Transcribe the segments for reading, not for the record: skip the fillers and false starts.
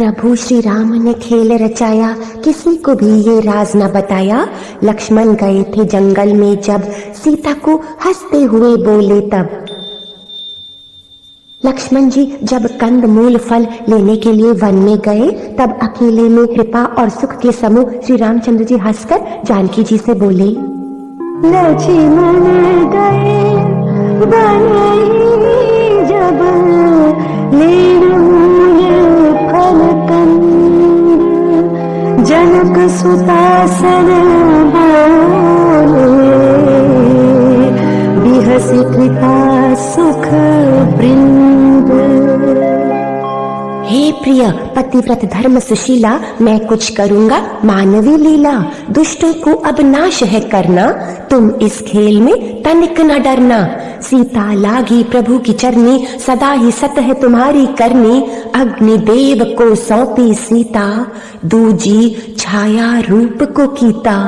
प्रभु श्री राम ने खेल रचाया, किसी को भी ये राज न बताया। लक्ष्मण गए थे जंगल में जब, सीता को हंसते हुए बोले तब। लक्ष्मण जी जब कंद मूल फल लेने के लिए वन में गए, तब अकेले में कृपा और सुख के समूह श्री रामचंद्र जी हंसकर जानकी जी से बोले, लक्ष्मण गए वन जब, लेन मूल फल कंद, जनक सुता सन बोले, बिहसी कृपा सुख वृंद। हे प्रिय पतिव्रत धर्म सुशीला, मैं कुछ करूँगा मानवी लीला। दुष्टों को अब नाश है करना, तुम इस खेल में तनिक न डरना। सीता लागी प्रभु की चरनी, सदा ही सत है तुम्हारी करनी। अग्निदेव को सौंपी सीता, दूजी छाया रूप को कीता।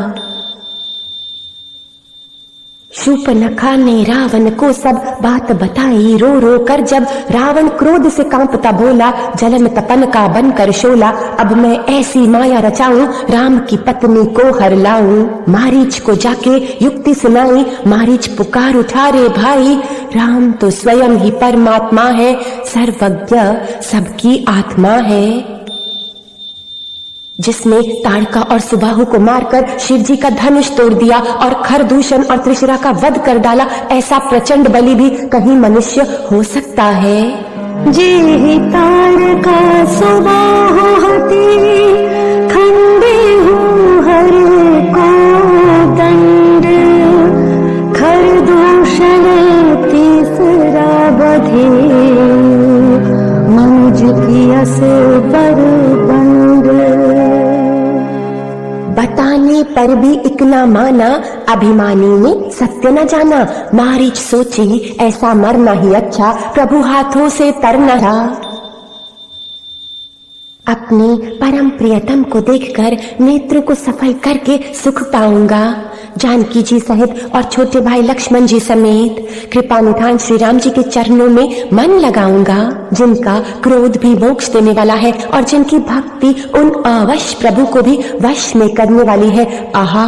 शूर्पणखा ने रावण को सब बात बताई, रो रो कर जब रावण क्रोध से कांपता बोला, जलन तपन का बनकर शोला। अब मैं ऐसी माया रचाऊं, राम की पत्नी को हर लाऊं। मारीच को जाके युक्ति सुनाई, मारीच पुकार उठा रे भाई। राम तो स्वयं ही परमात्मा है, सर्वज्ञ सबकी आत्मा है। जिसने ताड़का और सुबाहु को मारकर शिव जी का धनुष तोड़ दिया और खरदूषण और त्रिशिरा का वध कर डाला, ऐसा प्रचंड बलि भी कहीं मनुष्य हो सकता है। जे ताड़का सुबाहु हति, खंडे हर को दंड, खरदूषण तीसरा बधे, मनुज की अस बर बंड। बताने पर भी इक ना माना, अभिमानी ने सत्य न जाना। मारीच सोची ऐसा मरना ही अच्छा, प्रभु हाथों से तरना रहा। अपने परम प्रियतम को देखकर नेत्र को सफल करके सुख पाऊंगा। जानकी जी सहित और छोटे भाई लक्ष्मण जी समेत कृपा निधान श्री राम जी के चरणों में मन लगाऊंगा, जिनका क्रोध भी मोक्ष देने वाला है और जिनकी भक्ति उन अवश्य प्रभु को भी वश में करने वाली है। आहा,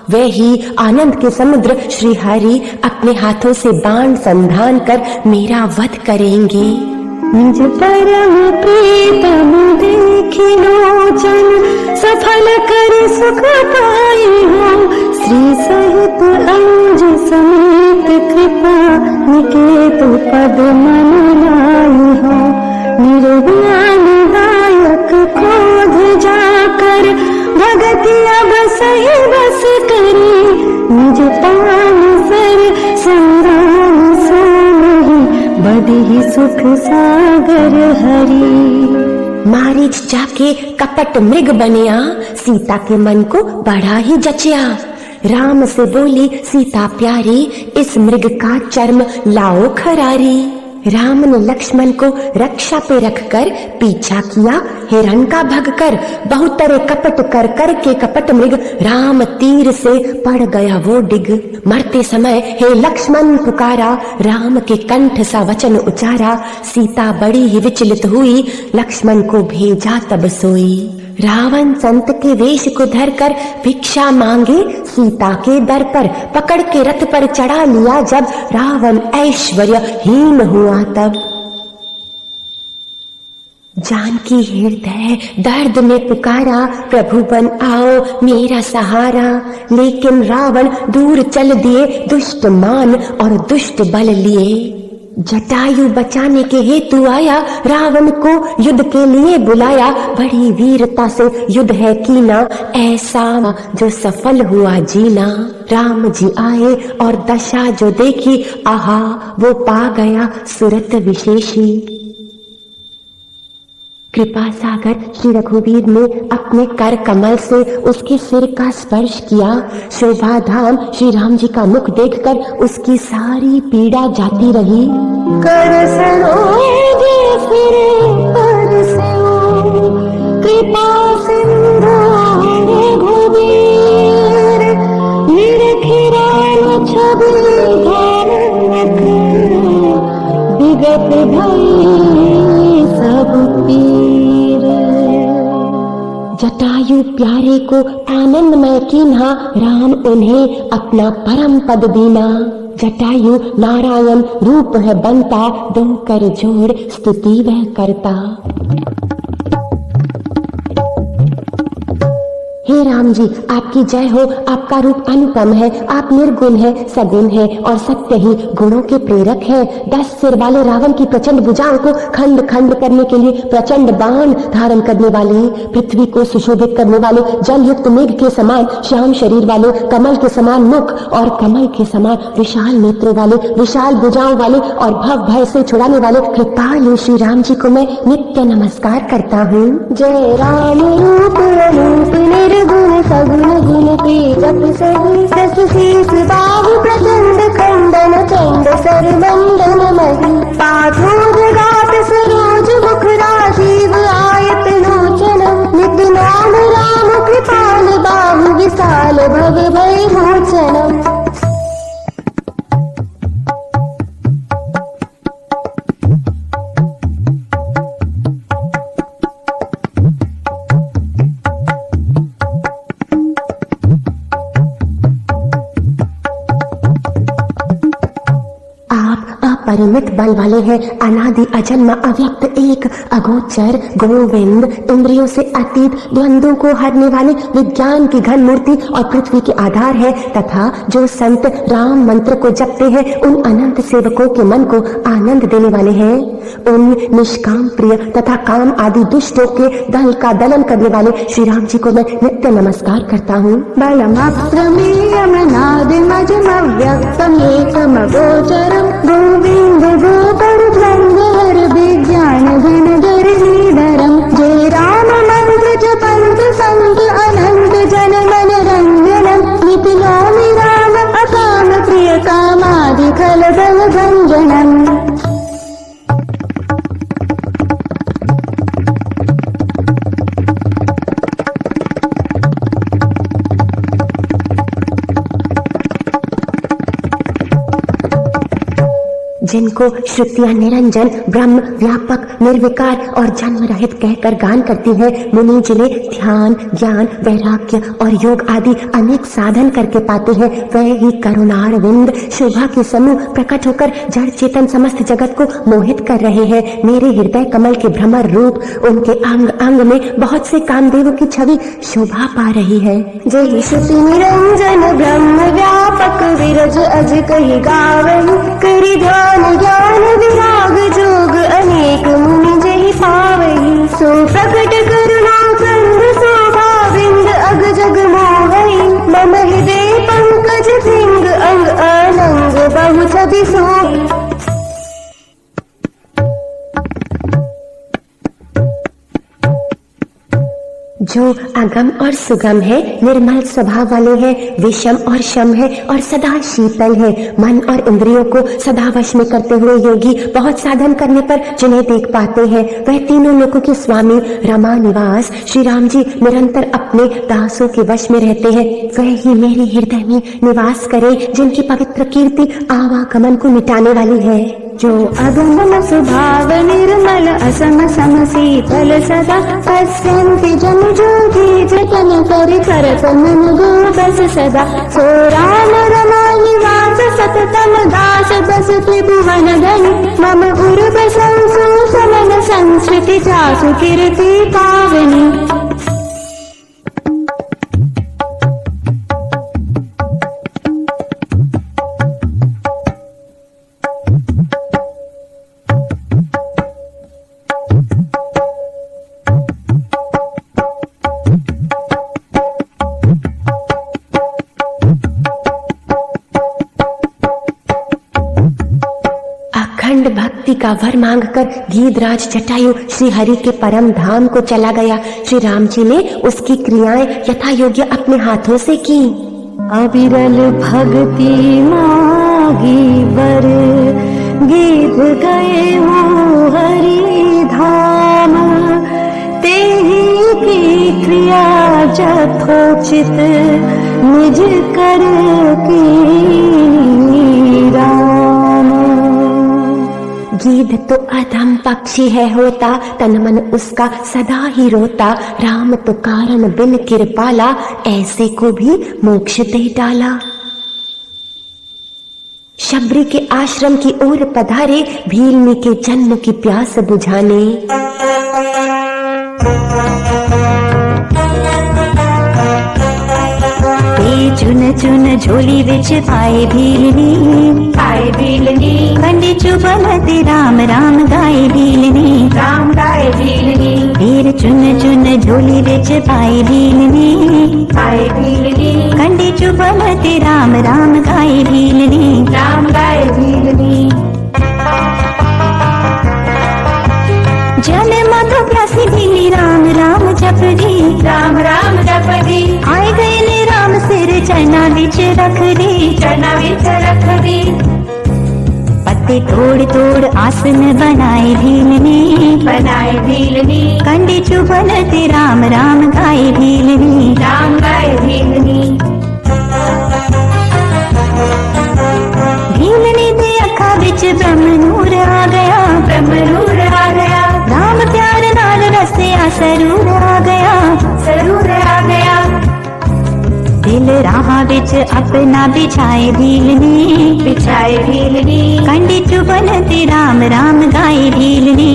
वे ही आनंद के समुद्र श्री हरि अपने हाथों से बाण संधान कर मेरा वध करेंगे। निज परम प्रीतम देखि लोचन, सफल कर सुख पाई हो। श्री सहित अंज समेत कृपा निकेतु पद मन लाई हो। निर्वाण दायक क्रोध जाकर, भगति अब सही बस करी। निज पान सर संग्राम सो नहीं, बड़ी सुख सागर हरि। मारीच जाके कपट मृग बनिया, सीता के मन को बड़ा ही जचिया। राम से बोली सीता प्यारी, इस मृग का चर्म लाओ खरारी। राम ने लक्ष्मण को रक्षा पे रखकर पीछा किया हिरण का भगकर। बहुतरे कपट कर कर के कपट मृग, राम तीर से पड़ गया वो डिग। मरते समय हे लक्ष्मण पुकारा, राम के कंठ सा वचन उचारा। सीता बड़ी ही विचलित हुई, लक्ष्मण को भेजा तब सोई। रावण संत के वेश को धरकर भिक्षा मांगे सीता के दर पर। पकड़ के रथ पर चढ़ा लिया जब, रावण ऐश्वर्यहीन हुआ तब। जानकी हृदय दर्द में पुकारा, प्रभु बन आओ मेरा सहारा। लेकिन रावण दूर चल दिए, दुष्ट मान और दुष्ट बल लिए। जटायु बचाने के हेतु आया, रावण को युद्ध के लिए बुलाया। बड़ी वीरता से युद्ध है कीना, ऐसा जो सफल हुआ जीना। राम जी आए और दशा जो देखी, आहा वो पा गया सुरत विशेषी। कृपा सागर श्री रघुवीर ने अपने कर कमल से उसके सिर का स्पर्श किया। शोभा धाम श्री राम जी का मुख देखकर उसकी सारी पीड़ा जाती रही। कर सरोगे सिर पर से ओ, कृपा सिंधु रघुवीर। निरखिरान छवि धारक, विगत भई सब पीर। प्यारे को आनंदमय कीन्हा, राम उन्हें अपना परम पद दीना। जटायु नारायण रूप है बनता, दो कर जोड़ स्तुति वह करता। हे राम जी, आपकी जय हो। आपका रूप अनुपम है, आप निर्गुण है, सगुण है और सत्य ही गुणों के प्रेरक हैं। 10 सिर वाले रावण की प्रचंड भुजाओं को खंड खंड करने के लिए प्रचंड बाण धारण करने वाले, पृथ्वी को सुशोभित करने वाले, जल युक्त मेघ के समान श्याम शरीर वाले, कमल के समान मुख और कमल के समान विशाल नेत्रों वाले, विशाल भुजाओं वाले और भव भय से छुड़ाने वाले कृपालु श्री राम जी को मैं नित्य नमस्कार करता हूँ। जय राम रूप अनूप निर्गुण सगुण गुण के जप सही, 10 शीस बाहु प्रचंड खंडन चंड सर मंडन मही, पाथो जगात सरोज मुख राजीव आयत लोचनम, नित नाम राम कृपाल बाहु विशाल भव भय मोचनम। अपरिमित बल वाले हैं, अनादि अजन्मा अव्यक्त एक अगोचर गोविंद, इंद्रियों से अतीत द्वंद्वों को हरने वाले विज्ञान की घन मूर्ति और पृथ्वी के आधार है। तथा जो संत राम मंत्र को जपते हैं उन अनंत सेवकों के मन को आनंद देने वाले हैं। उन निष्काम प्रिय तथा काम आदि दुष्टों के दल का दलन करने वाले श्री राम जी को मैं नित्य नमस्कार करता हूँ। बलमप्रमेयम नादिमजमव्यक्तम एकम गोचरम, गोविंद गोपर द्वंद्वहर विज्ञान घनधर नीडरम, जय राम मंत्र जपंत संत अनंत जन मन रंजनम, नित नौमि राम अकाम प्रिय कामादि खल बल भंजनम। जिनको श्रुतियां निरंजन ब्रह्म व्यापक निर्विकार और जन्म रहित कहकर गान करती हैं, मुनि जिन्हें ध्यान ज्ञान वैराग्य और योग आदि अनेक साधन करके पाते हैं, वह ही करुणारविंद शोभा के समूह प्रकट होकर जड़ चेतन समस्त जगत को मोहित कर रहे हैं। मेरे हृदय कमल के भ्रमर रूप, उनके अंग अंग में बहुत से कामदेवों की छवि शोभा पा रही है। जय श्रुति निरंजन ब्रह्म व्यापक विरज अज कही गावही, करी ध्यान ज्ञान विराग जोग अनेक मुनि जहि पावही, सो प्रकट करुणा कंद शोभा बिंद अग जग मोहई, मम हृदय पंकज सिंह अंग अनंग बहु छवि सोई। जो अगम और सुगम है, निर्मल स्वभाव वाले हैं, विषम और शम है और सदा शीतल है। मन और इंद्रियों को सदा वश में करते हुए योगी बहुत साधन करने पर जिन्हें देख पाते हैं, वह तीनों लोकों के स्वामी रमा निवास श्री राम जी निरंतर अपने दासों के वश में रहते हैं। वह ही मेरे हृदय में निवास करे, जिनकी पवित्र कीर्ति आवागमन को मिटाने वाली है। जो अगम स्वभाव निर्मल असम सम शीतल सदा, पश्यन्ति जन जोगी जतन करि करत मन गो बस सदा, सो राम रमा निवास सततम दास बस त्रिभुवन धनि, मम उर बसंसु समन संस्कृति जासु कीर्ति पावनी। भक्ति का वर मांगकर गीधराज जटायु श्री हरि के परम धाम को चला गया। श्री राम जी ने उसकी क्रियाएं यथा योग्य अपने हाथों से की। अविरल भक्ति मांगी वर, गीत गए हो हरि धाम, तेहि की क्रिया जथोचित निज कर की राम। गीध तो अधम पक्षी है होता, तन मन उसका सदा ही रोता। राम तो कारण बिन कृपाला, ऐसे को भी मोक्ष दे डाला। शबरी के आश्रम की ओर पधारे, भीलनी के जन्म की प्यास बुझाने। चुन चुन झोली विच पाए भीलनी, खंडी चुबन ते राम राम गाए भीलनी, फिर चुन चुन झोली विच पाए भीलनी, खंडी चुबन ते राम राम गाए भीलनी। जल मधु प्यासी भीली राम राम जपदी, आए गए ने राम सिर चना विच रख दी, पत्ते तोड़ तोड़ आसन बनाए भीलनी, कंडे चुबन ते राम राम गाए भीलनी। भीलनी दे अखा विच ब्रह्म नूर आ गया, राम प्यार नाल रसिया सरूर आ गया। दिल राह विच अपना बिछाए भीलनी, कंडे चुबन ते राम राम गाए भीलनी।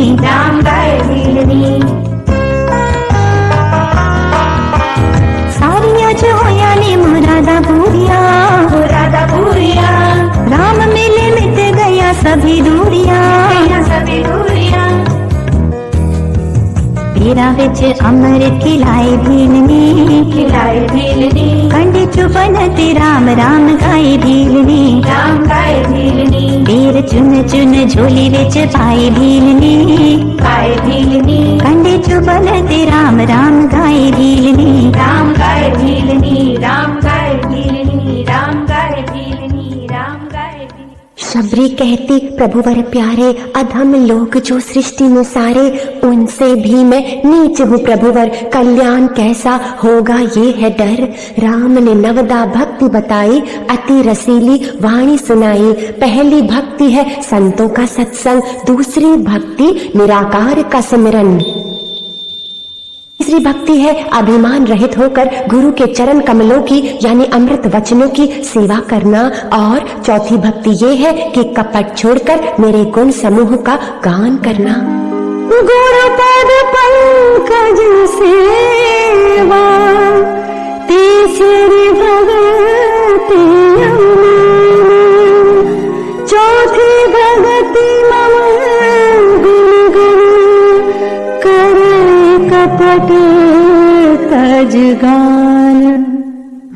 सारिया जो होया ने मुरादा पूरिया, राम मिले मिट गया सभी दूरिया। पीरा विच अमृत खिलाए भीलनी, कंडे चुबन ते राम राम गाए भीलनी। पीर चुन चुन झोली विच पाए भीलनी, कंडे चुबन ते राम राम गाए भीलनी। शबरी कहती, प्रभुवर प्यारे, अधम लोग जो सृष्टि में सारे, उनसे भी मैं नीच हूँ प्रभुवर, कल्याण कैसा होगा ये है डर। राम ने नवदा भक्ति बताई, अति रसीली वाणी सुनाई। पहली भक्ति है संतों का सत्संग, दूसरी भक्ति निराकार का सिमरन, तीसरी भक्ति है अभिमान रहित होकर गुरु के चरण कमलों की यानी अमृत वचनों की सेवा करना, और चौथी भक्ति ये है कि कपट छोड़कर मेरे गुण समूह का गान करना। गुरु पद पंकज सेवा, तीसरी भगति चौथी भगति मम कपट तज गान।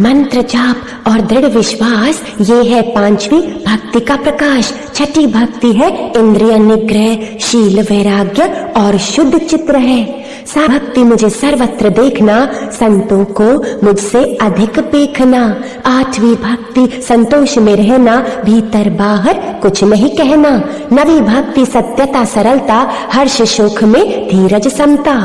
मंत्र जाप और दृढ़ विश्वास, ये है पांचवी भक्ति का प्रकाश। छठी भक्ति है इंद्रिय निग्रह, शील वैराग्य और शुद्ध चित्त है। सा भक्ति मुझे सर्वत्र देखना, संतों को मुझसे अधिक देखना। आठवीं भक्ति संतोष में रहना, भीतर बाहर कुछ नहीं कहना। नवी भक्ति सत्यता सरलता, हर्ष शोक में धीरज समता।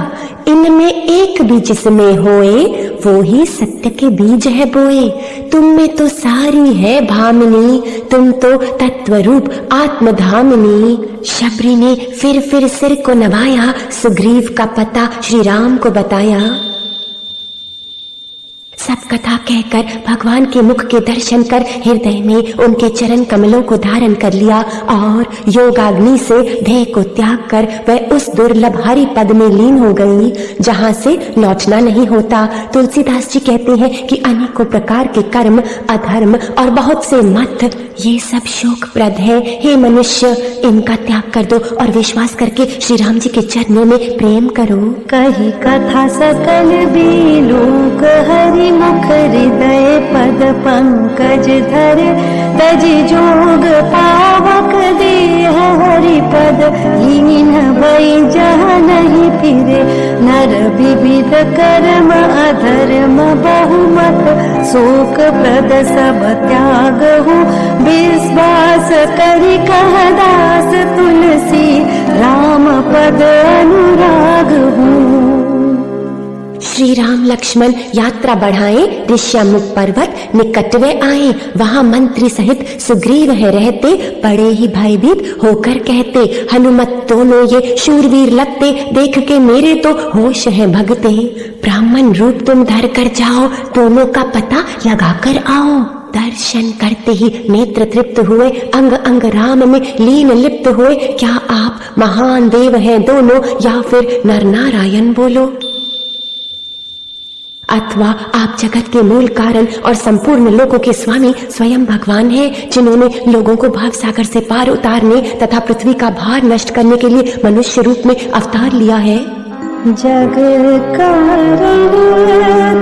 इनमें एक भी जिसमें होए, वो ही सत्य के बीज है बोए। तुम में तो सारी है भामिनी, तुम तो तत्व रूप आत्मधामिनी। शबरी ने फिर सिर को नवाया, सुग्रीव का पता श्री राम को बताया। सब कथा कहकर भगवान के मुख के दर्शन कर हृदय में उनके चरण कमलों को धारण कर लिया, और योगाग्नि से देह को त्याग कर वह उस दुर्लभ हरि पद में लीन हो गई जहाँ से लौटना नहीं होता। तुलसीदास जी कहते हैं कि अनेकों प्रकार के कर्म, अधर्म और बहुत से मत, ये सब शोकप्रद है। हे मनुष्य, इनका त्याग कर दो और विश्वास करके श्री राम जी के चरणों में प्रेम करो। कही कथा सकल बीलोक, हरि मुख हृदय पद पंकज धर। तज जोग पावक देह हरि पद, लीन भई जहाँ नहीं फिरे। नर विविध कर्म अधर्म बहुमत, शोक प्रद सब त्याग हो। विश्वास करि कह दास तुलसी, राम पद अनुराग हूँ। श्री राम लक्ष्मण यात्रा बढ़ाए, ऋष्यमुख पर्वत निकट वे आए। वहां मंत्री सहित सुग्रीव है रहते, बड़े ही भयभीत होकर कहते, हनुमत दोनों ये शूरवीर लगते, देख के मेरे तो होश है भगते। ब्राह्मण रूप तुम धर कर जाओ, दोनों का पता लगा कर आओ। दर्शन करते ही नेत्र तृप्त हुए, अंग अंग राम में लीन लिप्त हुए। क्या आप महान देव हैं दोनों, या फिर नर नारायण बोलो? अथवा आप जगत के मूल कारण और संपूर्ण लोगों के स्वामी स्वयं भगवान हैं, जिन्होंने लोगों को भाव सागर से पार उतारने तथा पृथ्वी का भार नष्ट करने के लिए मनुष्य रूप में अवतार लिया है। जग कारण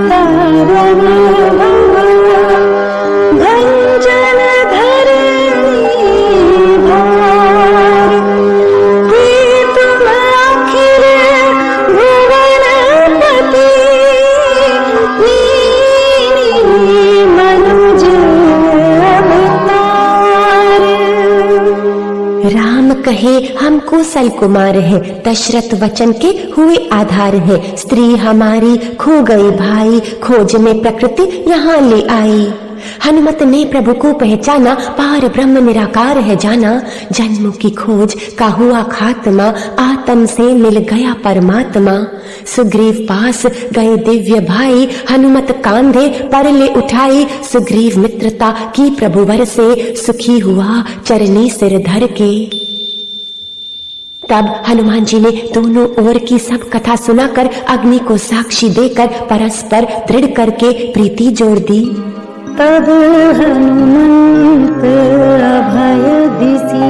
तारण भंजन धरणी भार, हे तुम आखिर भुवनपति, मनुज अवतार। राम कहे हम कौशल कुमार है, दशरथ वचन के हुए आधार है। स्त्री हमारी खो गई भाई, खोज में प्रकृति यहाँ ले आई। हनुमत ने प्रभु को पहचाना, पार ब्रह्म निराकार है जाना। जन्मों की खोज का हुआ खात्मा, आत्म से मिल गया परमात्मा। सुग्रीव पास गए दिव्य भाई, हनुमत कांधे पर ले उठाई। सुग्रीव मित्रता की प्रभुवर से, सुखी हुआ चरनी सिर धर के। तब हनुमान जी ने दोनों ओर की सब कथा सुनाकर, अग्नि को साक्षी देकर परस्पर दृढ़ करके प्रीति जोड़ दी। तब हनुमंत अभय दिसी,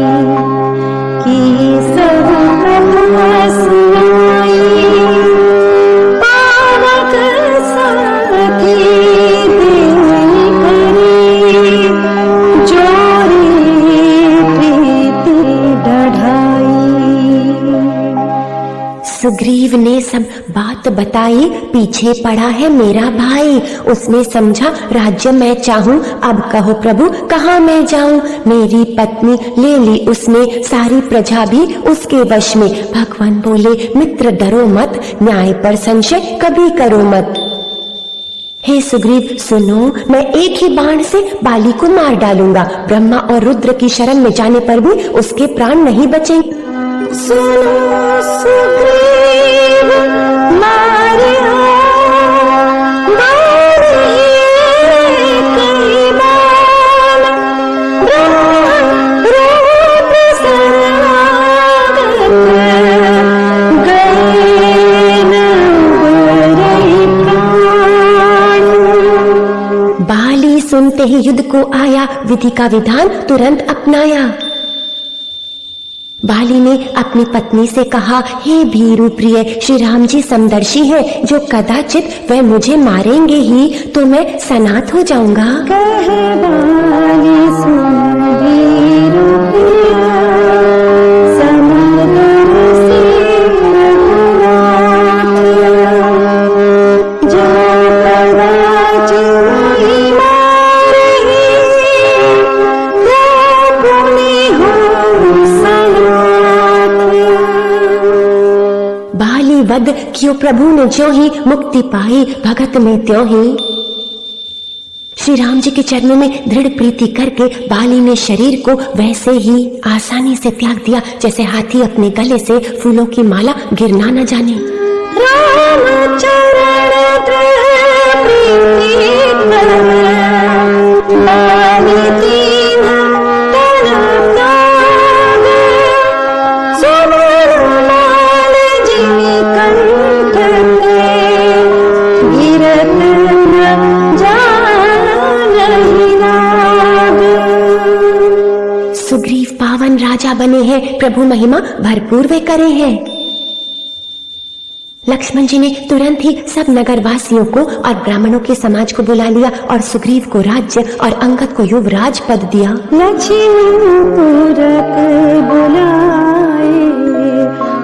की सब कथा सुनाई। पावक साथी देई करी, जोरी प्रीति बढ़ाई। सुग्रीव ने सब बात बताई, पीछे पड़ा है मेरा भाई। उसने समझा राज्य मैं चाहूं, अब कहो प्रभु कहाँ मैं जाऊं। मेरी पत्नी ले ली उसने, सारी प्रजा भी उसके वश में। भगवान बोले मित्र डरो मत, न्याय पर संशय कभी करो मत। हे सुग्रीव सुनो, मैं एक ही बाण से बाली को मार डालूंगा। ब्रह्मा और रुद्र की शरण में जाने पर भी उसके प्राण नहीं बचेंगे। सुनो सुग्रीव मारे बाली सुनते ही युद्ध को आया, विधि का विधान तुरंत अपनाया। बाली ने अपनी पत्नी से कहा, हे भीरु प्रिय, श्री राम जी समदर्शी हैं, जो कदाचित वह मुझे मारेंगे ही तो मैं सनाथ हो जाऊंगा। कहे बाली सुन भीरु प्रिय, समदर्शी रघुनाथ, जो कदाचित वही मारेंगे, पुनि हो बाली वध कियो प्रभु ने ज्यों ही मुक्ति पाई, भगत में त्यों ही। श्री राम जी के चरणों में दृढ़ प्रीति करके बाली ने शरीर को वैसे ही आसानी से त्याग दिया, जैसे हाथी अपने गले से फूलों की माला गिरना न जाने। राम चरण प्रीति कर, बाली दीन तन त्याग, सुमन माल जिमि कंठ ते, गिरत न जानहि नाग। सुग्रीव पावन राजा बने हैं, प्रभु महिमा भरपूर वे करे हैं। लक्ष्मण जी ने तुरंत ही सब नगर वासियों को और ब्राह्मणों के समाज को बुला लिया और सुग्रीव को राज्य और अंगद को युवराज पद दिया। लक्ष्मीपुरक बुलाए,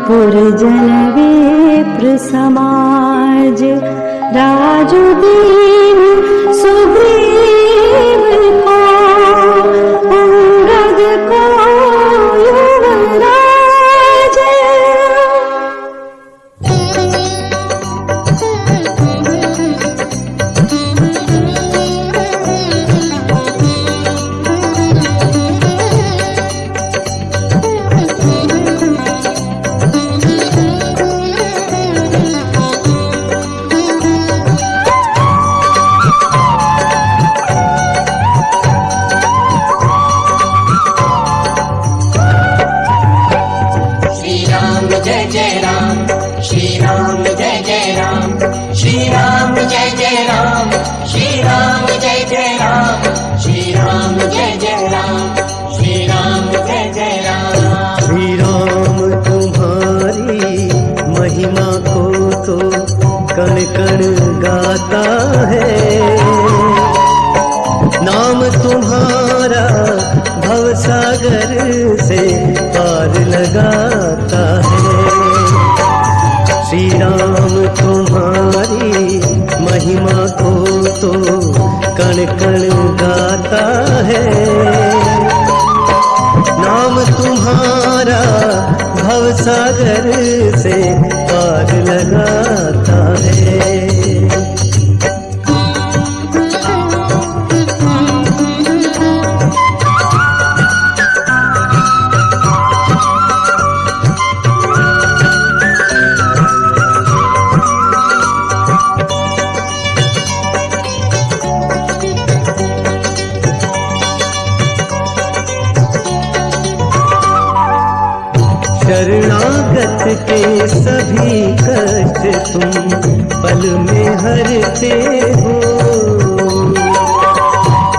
पुरजन विप्र समाज, राजु दीन सुग्रीव को, अंगद को युवराज। श्री राम जय जय राम, श्री राम जय जय राम, श्री राम जय जय राम, श्री राम जय जय राम, श्री राम जय जय राम। श्री राम तुम्हारी महिमा को तो कण कण गाता है, नाम तुम्हारा भवसागर से पार लगाता है। श्री राम तुम्हारी महिमा को तो कण कण गाता है, नाम तुम्हारा भवसागर से पार लगाता है। शरणागत के सभी कष्ट तुम पल में हरते हो,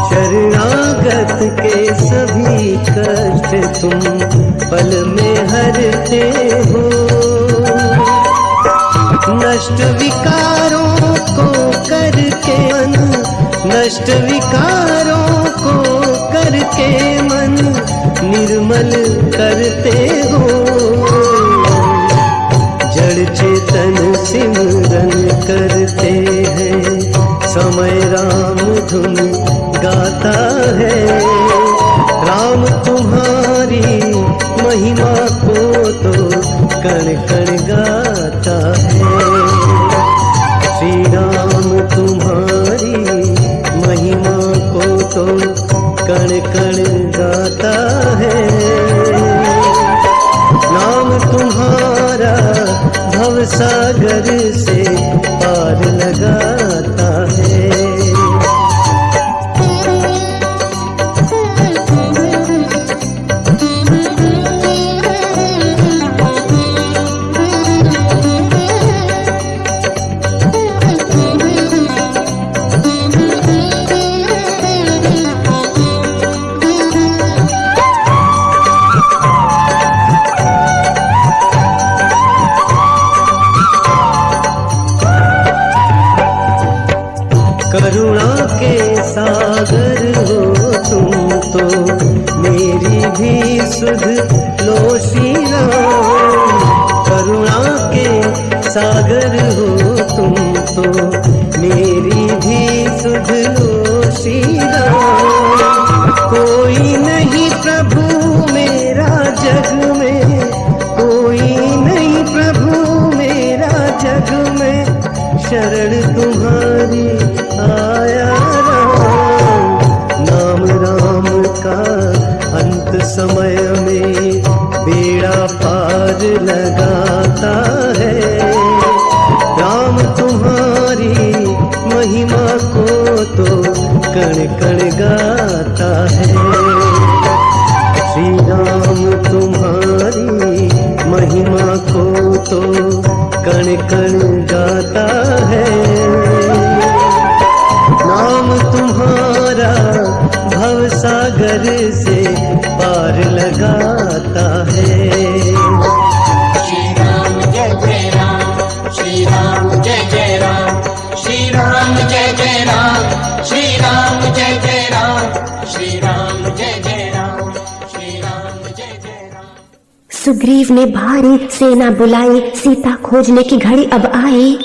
शरणागत के सभी कष्ट तुम पल में हरते हो। नष्ट विकारों को करके मन, नष्ट विकारों को करके मन निर्मल करते हो। जड़ चेतन सिमरन करते हैं, समय राम धुन गाता है। राम तुम्हारी महिमा को तो कण कण गाता है। श्री राम तुम्हारी महिमा को तो कण कण गाता है, नाम तुम्हारा भवसागर से पार लगाता है। करुणा के सागर हो तुम तो मेरी भी सुध लो श्री राम। करुणा के सागर हो तुम तो मेरी भी सुध लो श्री राम। कोई नहीं प्रभु मेरा जग में, कोई नहीं प्रभु मेरा जग में, शरण तुम्हारी आया राम। नाम राम का अंत समय में बेड़ा पार लगाता है। राम तुम्हारी महिमा को तो कण कण गाता है। श्री राम तुम्हारी महिमा को तो कण कण गाता है, नाम तुम्हारा भवसागर से पार लगाता है। श्री राम जय जय राम, श्री राम जय जय राम, श्री राम जय जय राम, श्री राम जय जय राम, श्री राम जय जय राम, श्री राम जय जय राम। सुग्रीव ने भारी सेना बुलाई, सीता खोजने की घड़ी अब आई।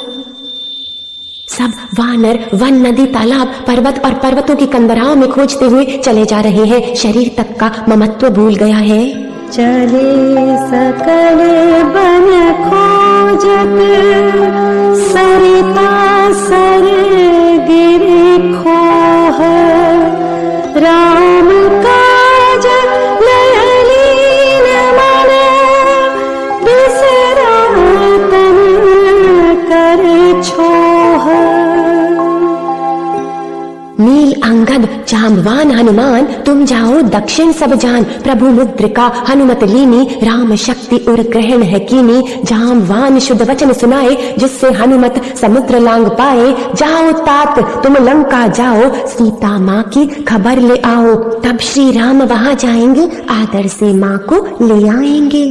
सब वानर वन, नदी, तालाब, पर्वत और पर्वतों की कंदराओं में खोजते हुए चले जा रहे हैं। शरीर तक का ममत्व भूल गया है। चले सकल बन खोजत, सरिता सर गिरि खोह। राम काज लयलीन मन, बिसरा तन कर छोह। नील अंगद, जाम्बवंत, जामवान हनुमान तुम जाओ दक्षिण सब जान, प्रभु मुद्रिका हनुमत लीनी, राम शक्ति उर ग्रहण है कीनी। जामवान शुद्ध वचन सुनाए, जिससे हनुमत समुद्र लांग पाए। जाओ तात तुम लंका जाओ, सीता माँ की खबर ले आओ। तब श्री राम वहां जाएंगे, आदर से माँ को ले आएंगे।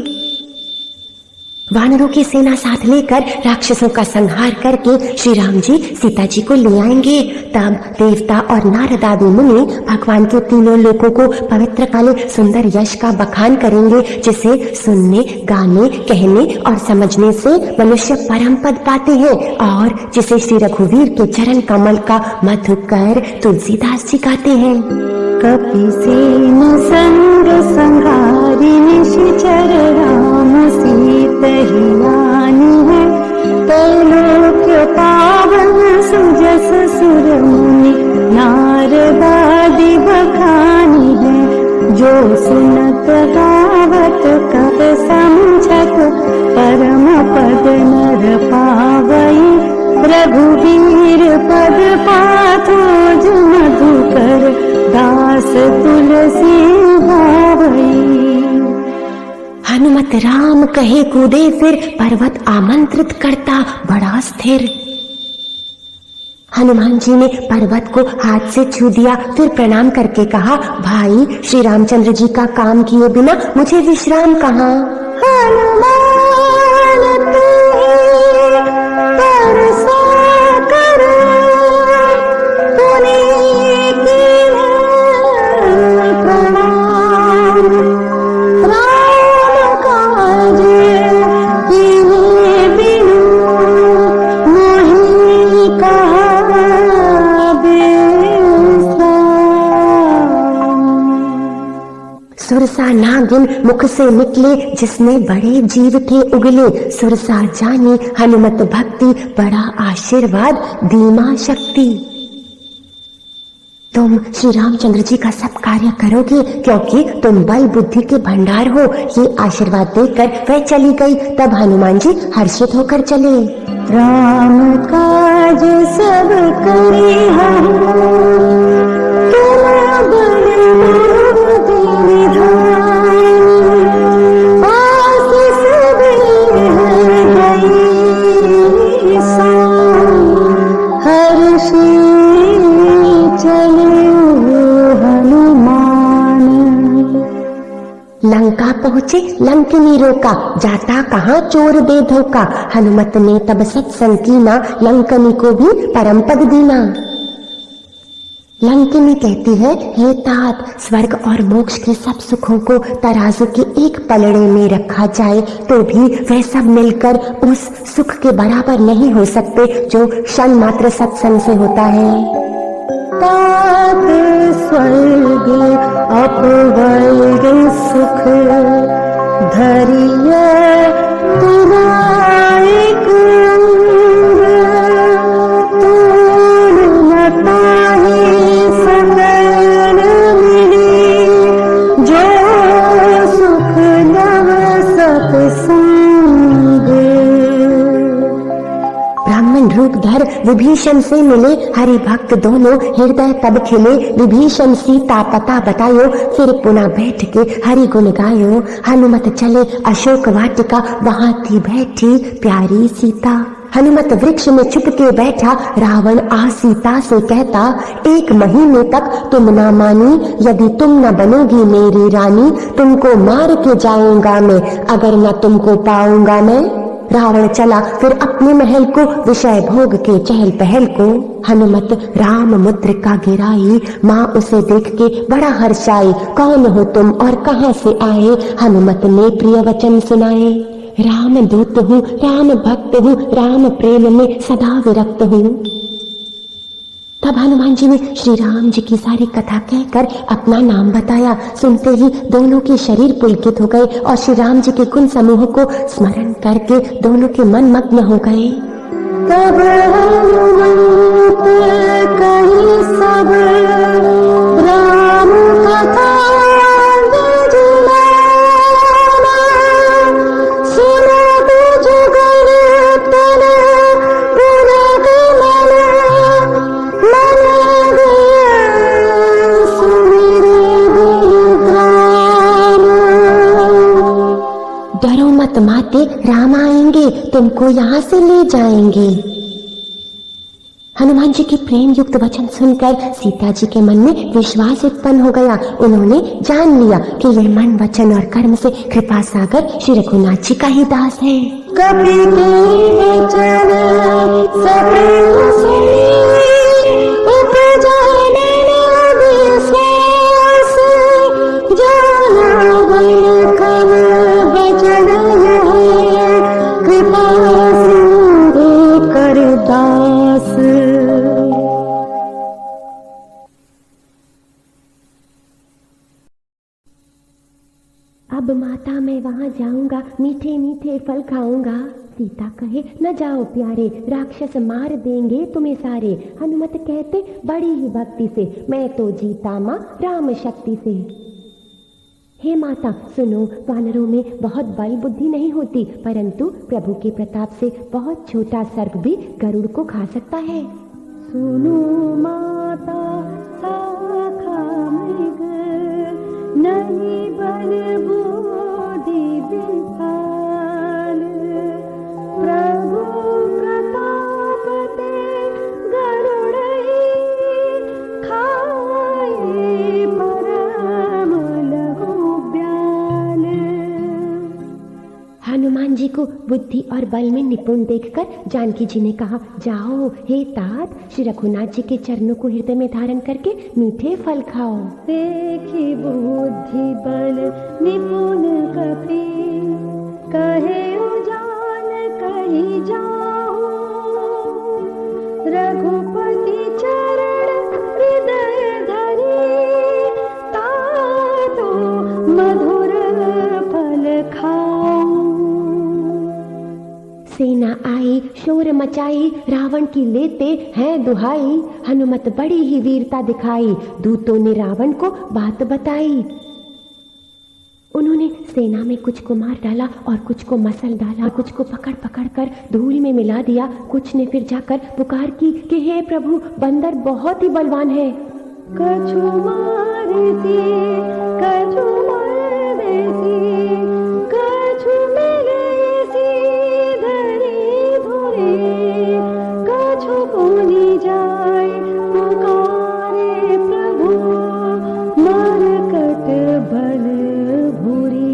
वानरों की सेना साथ लेकर राक्षसों का संहार करके श्री राम जी सीता जी को ले आएंगे। तब देवता और नारद आदि मुनि भगवान के तीनों लोकों को पवित्र काले सुंदर यश का बखान करेंगे, जिसे सुनने, गाने, कहने और समझने से मनुष्य परम पद पाते हैं, और जिसे श्री रघुवीर के चरण कमल का मधुकर तुलसीदास जी गाते हैं। कपिसेन संग संगारि निशिचर राम सीतहियानी है। त्रैलोक पावन सुजस सुर मुनि नारदादि बखानी है। जो सुनत गावत कब समझत परम पद नर पावई। रघुवीर पद पाथोज मधुकर दास तुलसी गावई। हनुमत राम कहे कूदे फिर, पर्वत आमंत्रित करता बड़ा स्थिर। हनुमान जी ने पर्वत को हाथ से छू दिया, फिर प्रणाम करके कहा, भाई श्री रामचंद्र जी का काम किए बिना मुझे विश्राम कहाँ। हनुमान सुरसा नागिन मुख से निकले, जिसने बड़े जीव थे उगले। सुरसा जानी हनुमत भक्ति, बड़ा आशीर्वाद दी मां शक्ति। तुम श्री रामचंद्र जी का सब कार्य करोगे, क्योंकि तुम बल बुद्धि के भंडार हो। ये आशीर्वाद देकर वह चली गई। तब हनुमान जी हर्षित होकर चले। राम काज सब करे हम, तुम बल लंका पहुँचे लंकिनी रोका, जाता कहाँ चोर दे धोखा। हनुमत ने तब सत्संग कीना, लंकनी को भी परम पद दीना। लंकिनी कहती है, हे तात, स्वर्ग और मोक्ष के सब सुखों को तराजू के एक पलड़े में रखा जाए तो भी वह सब मिलकर उस सुख के बराबर नहीं हो सकते जो क्षण मात्र सत्संग से होता है। तात स्वर्ग अपवर्ग सुख धरिय तुराइक रूपधर विभीषण से मिले हरि भक्त दोनों, हृदय तब खिले। विभीषण सीता पता बतायो, फिर पुनः बैठ के हरि गुण गायो। हनुमत चले अशोक वाटिका, वहां थी बैठी प्यारी सीता। हनुमत वृक्ष में छुप के बैठा, रावण आ सीता से कहता, 1 महीने तक तुम ना मानी, यदि तुम न बनोगी मेरी रानी, तुमको मार के जाऊंगा मैं, अगर न तुमको पाऊंगा मैं। रावण चला फिर अपने महल को, विषय भोग के चहल पहल को। हनुमत राम मुद्रिका गिराई, माँ उसे देख के बड़ा हर्षाई। कौन हो तुम और कहाँ से आए, हनुमत ने प्रिय वचन सुनाए। राम दूत हूँ, राम भक्त हूँ, राम प्रेम में सदा विरक्त हूँ। तब हनुमान जी ने श्री राम जी की सारी कथा कहकर अपना नाम बताया। सुनते ही दोनों के शरीर पुलकित हो गए और श्री राम जी के गुण समूह को स्मरण करके दोनों के मन मग्न हो गए। तब हनुमंत कही सब राम कथा तुमको यहाँ से ले जाएंगे। हनुमान जी के प्रेम युक्त वचन सुनकर सीता जी के मन में विश्वास उत्पन्न हो गया। उन्होंने जान लिया कि यह मन, वचन और कर्म से कृपा सागर श्री रघुनाथ जी का ही दास है। कभी अब माता मैं वहाँ जाऊंगा, मीठे मीठे फल खाऊंगा। सीता कहे न जाओ प्यारे, राक्षस मार देंगे तुम्हें सारे। हनुमत कहते बड़ी ही भक्ति से, मैं तो जीता माँ राम शक्ति से। हे माता सुनो, वानरों में बहुत बल बुद्धि नहीं होती, परंतु प्रभु के प्रताप से बहुत छोटा सर्प भी गरुड़ को खा सकता है। सुनो माता शाखा मृग, नहीं बल बुद्धि विशाल। प्रभु प्रताप ते गरुड़ई, खाए परम लघु ब्याल। हनुमान जी को बुद्धि और बल में निपुण देखकर जानकी जी ने कहा, जाओ हे तात, श्री रघुनाथ जी के चरणों को हृदय में धारण करके मीठे फल खाओ। देखी बुद्धि बल निपुण कपि, कहे उजान कही जाओ। रघुपति चरण हृदय धरी, तातो मधुर फल खाओ। सेना आई, शोर मचाई, रावण की लेते हैं दुहाई। हनुमत बड़ी ही वीरता दिखाई, दूतों ने रावण को बात बताई। उन्होंने सेना में कुछ को मार डाला और कुछ को मसल डाला, कुछ को पकड़ पकड़ कर धूल में मिला दिया। कुछ ने फिर जाकर पुकार की कि हे प्रभु, बंदर बहुत ही बलवान है। कछु मारती कछु मार देती, कछु मिलेसी धरी धुरी। कछु पुनि जाय पुकारे प्रभु, मरकट बल भूरी।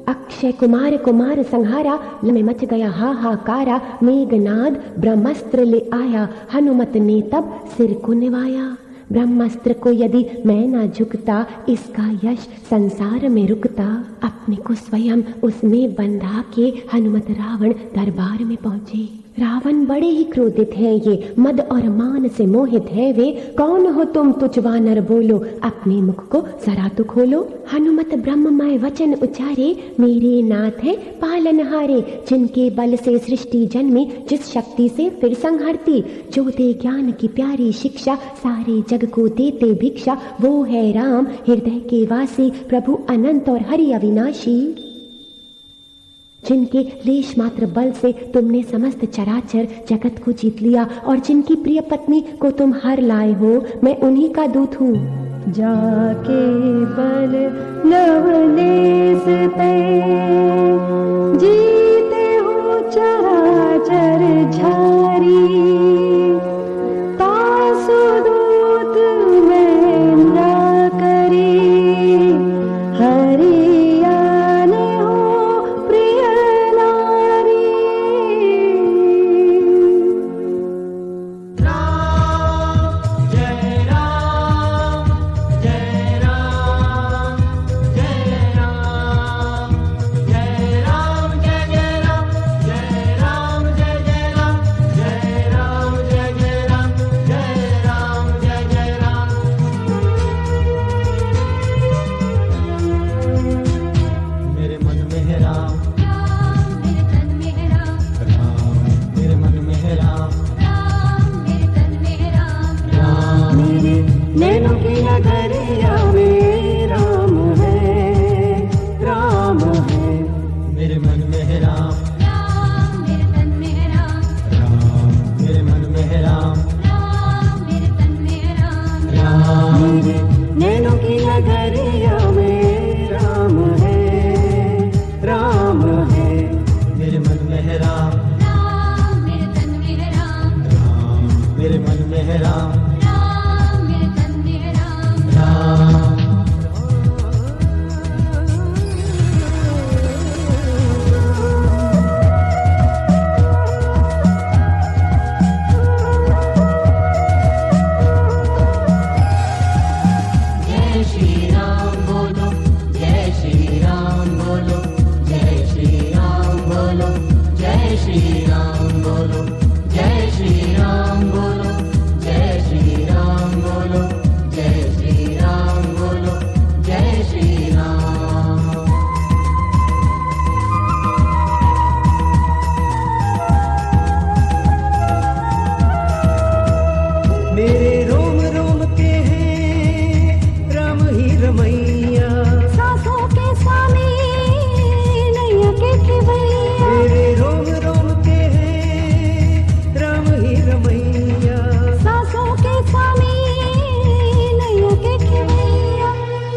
अक्षय कुमार कुमार संहारा, में मच गया हाहाकारा। मेघनाद ब्रह्मास्त्र ले आया, हनुमत ने तब सिर को निवाया। ब्रह्मास्त्र को यदि मैं ना झुकता, इसका यश संसार में रुकता। अपने को स्वयं उसमें बंधा के हनुमत रावण दरबार में पहुंचे। रावण बड़े ही क्रोधित हैं ये, मद और मान से मोहित है वे। कौन हो तुम तुझ वानर बोलो, अपने मुख को जरा तो खोलो। हनुमत ब्रह्ममय वचन उचारे, मेरे नाथ है पालनहारे। जिनके बल से सृष्टि जन्मी, जिस शक्ति से फिर संहरती। जो दे ज्ञान की प्यारी शिक्षा, सारे जग को देते भिक्षा। वो है राम हृदय के वासी, प्रभु अनंत और हरि अविनाशी। जिनके लेश मात्र बल से तुमने समस्त चराचर जगत को जीत लिया, और जिनकी प्रिय पत्नी को तुम हर लाए हो, मैं उन्हीं का दूत हूँ। जाके बल नवलेस पे, जीते हो चराचर झारी। तासु दूत मैं ना करी, हरि आने हो प्रिय नारी। नैनों की नगरिया में राम है, राम है। मेरे मन में है राम, राम मेरे तन में है राम, राम मेरे मन में है राम, राम मेरे तन में है राम। राम मेरे नैनों की नगरिया में राम है, राम है। मेरे मन में है मेरे मन में है राम, राम मेरे तन में है राम, राम। जय श्री राम बोलो, जय श्री राम बोलो, जय श्री राम बोलो, जय श्री राम बोलो, जय श्री राम बोलो, जय श्री राम बोलो, जय श्री राम बोलो, जय श्री राम। मेरे रोम रोम के हैं राम ही रमैया, सांसों के स्वामी नैया के खिवैया, मेरे रोम रोम के हैं राम ही रमैया। सांसों के स्वामी नैया के खिवैया,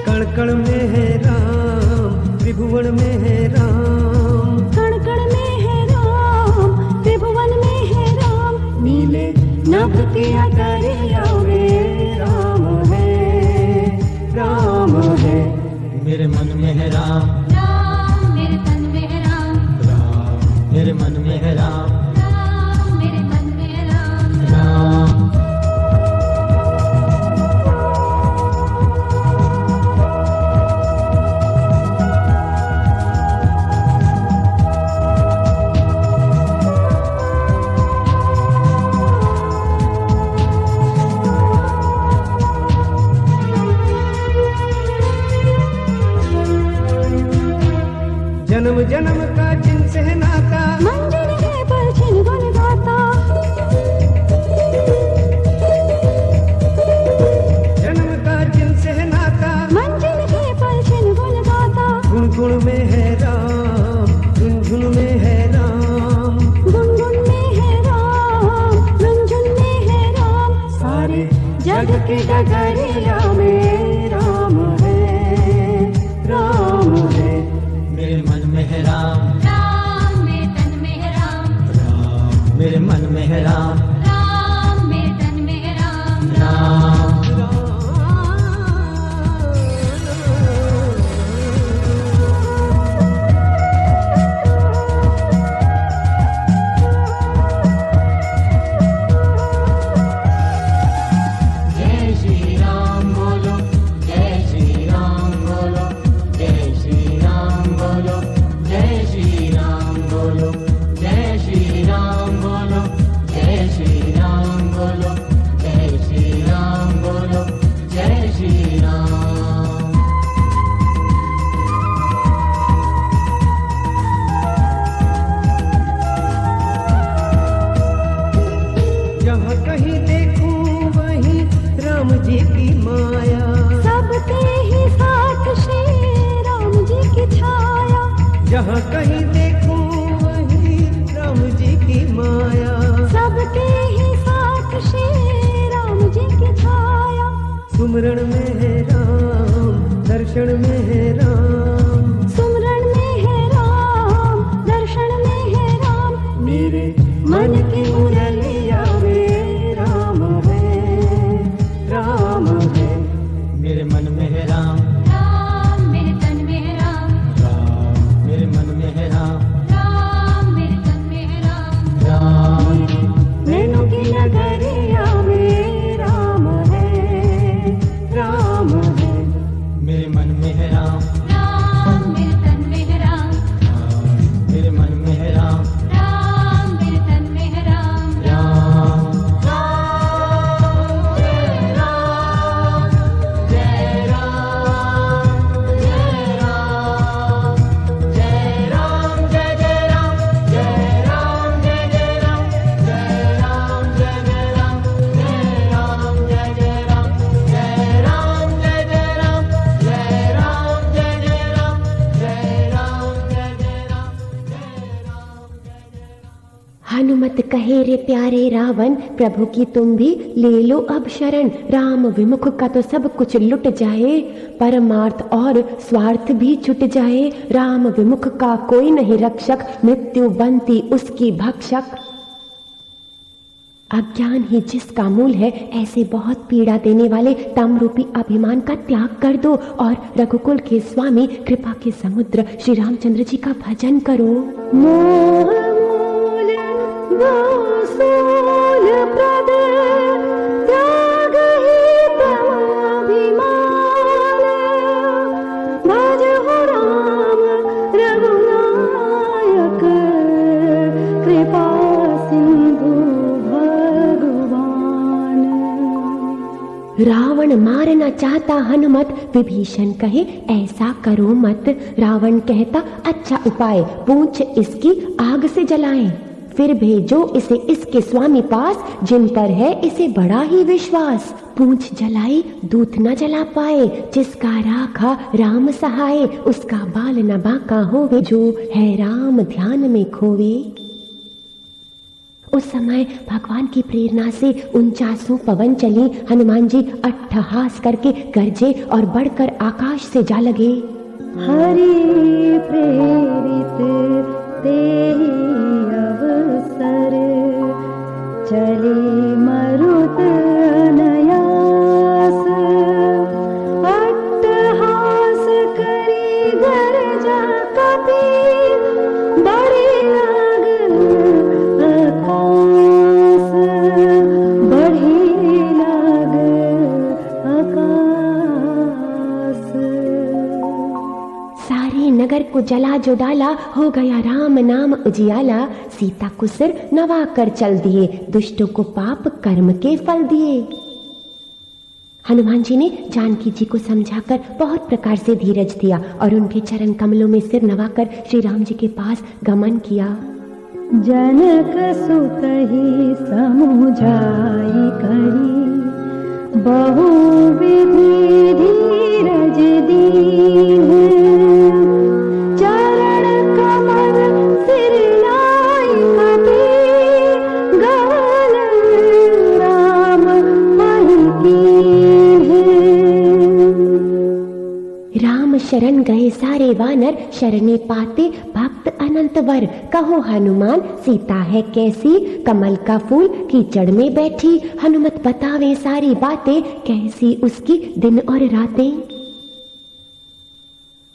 कण कण में है राम, त्रिभुवन में है राम, कण कण में है राम, त्रिभुवन में है राम, नीले नभ के दरिया में राम है, राम है। मेरे मन में है राम, राम मेरे तन में है राम, राम। मेरे मन में है राम, राम मेरे तन में है राम, राम। जन्म जन्म का जिनसे है नाता, मंदिर है पर छिन गुन गाता, जन्म का जिनसे है नाता, मंजिल है पर छिन गुन गाता, गुण गुण में है राम, झुन झुन में है राम, गुनगुन में है राम, झुनझुन में है राम, सारे जग के डगरिया में राम है, राम है। मेरे मन में है राम, राम मेरे तन में है राम, राम। मेरे मन में है राम, राम मेरे तन में है राम, राम। जय श्री राम बोलो, जय श्री राम बोलो, जय श्री राम बोलो, जय श्री राम बोलो, जय श्री राम बोलो, जय श्री राम बोलो, जय श्री राम बोलो, जय श्री राम। जहाँ कहीं देखूं वहीं राम जी की माया, सबके ही साथ श्री राम जी की छाया, जहाँ कहीं देखूं वहीं राम जी की माया, सबके ही साथ श्री राम जी की छाया, सुमरण में है राम, दर्शन में है राम, सुमरण में है राम, दर्शन में है राम, मेरे मन की मुरलिया में राम है, राम है। मेरे मन में है राम, राम मेरे तन में है राम, राम। मेरे मन में है राम, राम मेरे तन में है राम, राम। नैनों की नगरिया में राम है, राम है। मेरे मन में है राम, राम मेरे तन में है राम, राम। मेरे मन में है राम, राम मेरे तन में है राम, राम। हनुमत कहे रे प्यारे रावण, प्रभु की तुम भी ले लो अब शरण। राम विमुख का तो सब कुछ लुट जाए, परमार्थ और स्वार्थ भी छुट जाए। राम विमुख का कोई नहीं रक्षक, मृत्यु बनती उसकी भक्षक। अज्ञान ही जिसका मूल है, ऐसे बहुत पीड़ा देने वाले तम रूपी अभिमान का त्याग कर दो और रघुकुल के स्वामी कृपा के समुद्र श्री रामचंद्र जी का भजन करो। मोह मूल वासोल प्रद त्याग ही तमाभिमान भजहु राम रघुनायक कृपा सिंधु भगवान। रावण मारना चाहता हनुमत, विभीषण कहे ऐसा करो मत। रावण कहता अच्छा उपाय, पूंछ इसकी आग से जलाएं, फिर भेजो इसे इसके स्वामी पास, जिन पर है इसे बड़ा ही विश्वास। पूंछ जलाई दूत न जला पाए, जिसका राखा राम सहाय, उसका बाल न बांका होवे, जो है राम ध्यान में खोवे। उस समय भगवान की प्रेरणा से 49 पवन चली। हनुमान जी अट्ठहास करके गरजे और बढ़कर आकाश से जा लगे। हरि प्रेरित तेहि अवसर चले मरुत अनायास। अट्टहास करी गरजा कपि बड़े लाग आकाश, बड़े लाग आकाश। सारे नगर को जला जो डाला, हो गया राम नाम उजियाला। सीता को सिर नवा कर चल दिए, दुष्टों को पाप कर्म के फल दिए। हनुमान जी ने जानकी जी को समझाकर बहुत प्रकार से धीरज दिया और उनके चरण कमलों में सिर नवाकर श्री राम जी के पास गमन किया। जनक सुतहि समुझाई करी, बहु विधि धीरज दीन। चरण कमल सिर लाई कपि, गवन राम महि कीन्ह। राम शरण गए सारे वानर, शरणे पाते भक्त अनंत वर। कहो हनुमान सीता है कैसी, कमल का फूल कीचड़ में बैठी। हनुमत बतावे सारी बातें, कैसी उसकी दिन और रातें।